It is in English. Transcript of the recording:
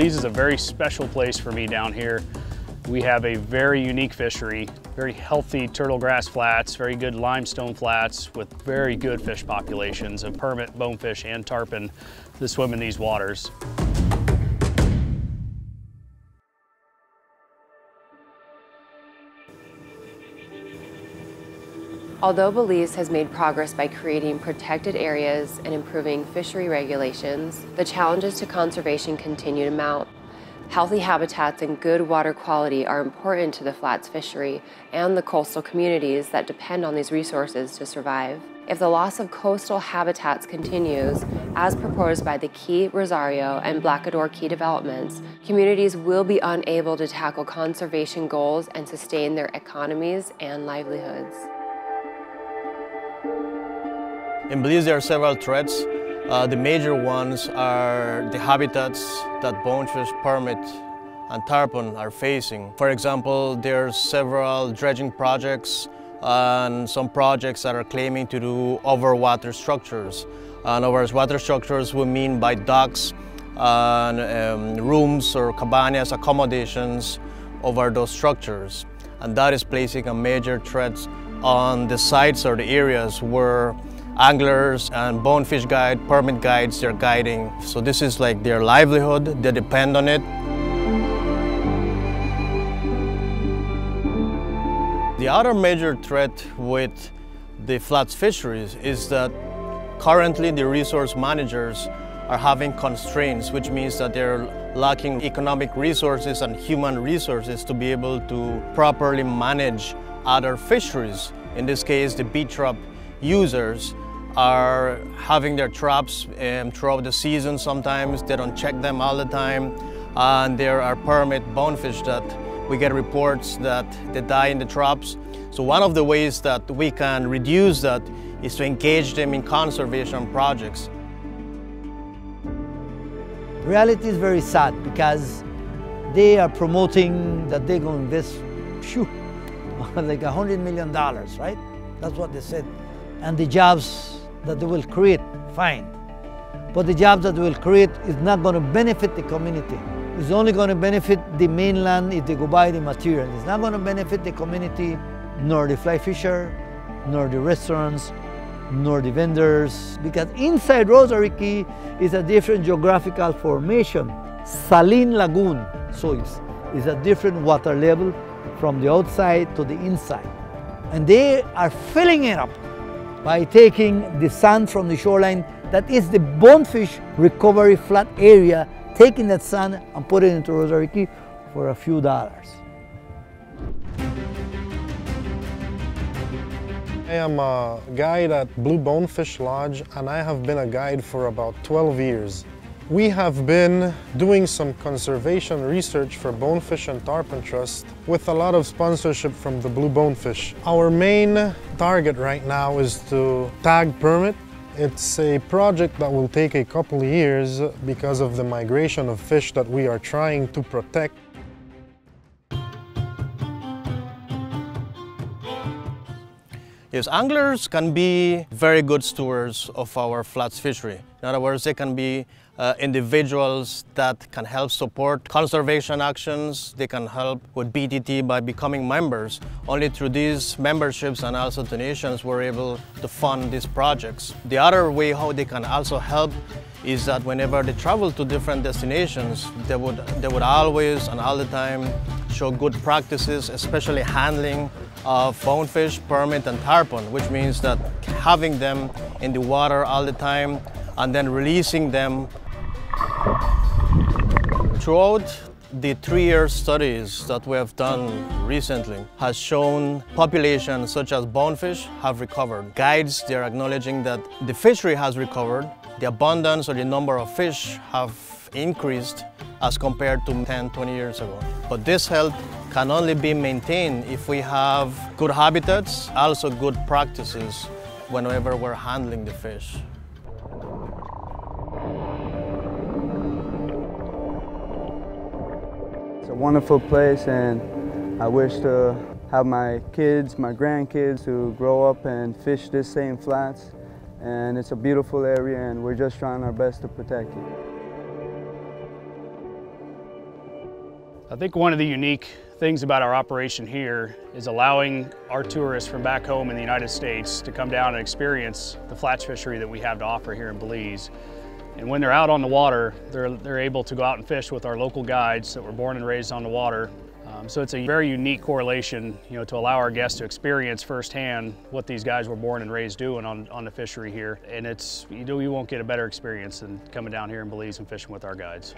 Belize is a very special place for me down here. We have a very unique fishery, very healthy turtle grass flats, very good limestone flats with very good fish populations of permit, bonefish, and tarpon that swim in these waters. Although Belize has made progress by creating protected areas and improving fishery regulations, the challenges to conservation continue to mount. Healthy habitats and good water quality are important to the flats fishery and the coastal communities that depend on these resources to survive. If the loss of coastal habitats continues, as proposed by the Key, Rosario, and Blacador Key developments, communities will be unable to tackle conservation goals and sustain their economies and livelihoods. In Belize, there are several threats. The major ones are the habitats that bonefish, permit, and tarpon are facing. For example, there are several dredging projects and some projects that are claiming to do overwater structures. And overwater structures we mean by docks and rooms or cabanas, accommodations over those structures. And that is placing a major threat on the sites or the areas where anglers and bonefish guide, permit guides, they're guiding. So this is like their livelihood, they depend on it. The other major threat with the flats fisheries is that currently the resource managers are having constraints, which means that they're lacking economic resources and human resources to be able to properly manage other fisheries. In this case, the bee trap users are having their traps throughout the season sometimes. They don't check them all the time. And there are permit bonefish that we get reports that they die in the traps. So one of the ways that we can reduce that is to engage them in conservation projects. Reality is very sad because they are promoting that they're going to invest like $100 million, right? That's what they said. And the jobs that they will create, fine. But the jobs that they will create is not going to benefit the community. It's only going to benefit the mainland if they go buy the material. It's not going to benefit the community, nor the fly fisher, nor the restaurants, nor the vendors. Because inside Rosary Key is a different geographical formation. Saline Lagoon, so it's a different water level from the outside to the inside. And they are filling it up by taking the sand from the shoreline, that is the bonefish recovery flat area, taking that sand and putting it into Rosary Key for a few dollars. I am a guide at Blue Bonefish Lodge, and I have been a guide for about 12 years. We have been doing some conservation research for Bonefish and Tarpon Trust with a lot of sponsorship from the Blue Bonefish. Our main target right now is to tag permit. It's a project that will take a couple of years because of the migration of fish that we are trying to protect. Yes, anglers can be very good stewards of our flats fishery. In other words, they can be individuals that can help support conservation actions. They can help with BTT by becoming members. Only through these memberships and also donations we're able to fund these projects. The other way how they can also help is that whenever they travel to different destinations, they would always and all the time show good practices, especially handling of bonefish, permit, and tarpon, which means that having them in the water all the time and then releasing them. Throughout the 3-year studies that we have done recently has shown populations such as bonefish have recovered. Guides, they're acknowledging that the fishery has recovered, the abundance or the number of fish have increased as compared to 10, 20 years ago. But this health can only be maintained if we have good habitats, also good practices whenever we're handling the fish. It's a wonderful place, and I wish to have my kids, my grandkids, to grow up and fish this same flats. And it's a beautiful area, and we're just trying our best to protect it. I think one of the unique things about our operation here is allowing our tourists from back home in the United States to come down and experience the flats fishery that we have to offer here in Belize. And when they're out on the water, they're able to go out and fish with our local guides that were born and raised on the water. So it's a very unique correlation, to allow our guests to experience firsthand what these guys were born and raised doing on the fishery here. And you won't get a better experience than coming down here in Belize and fishing with our guides.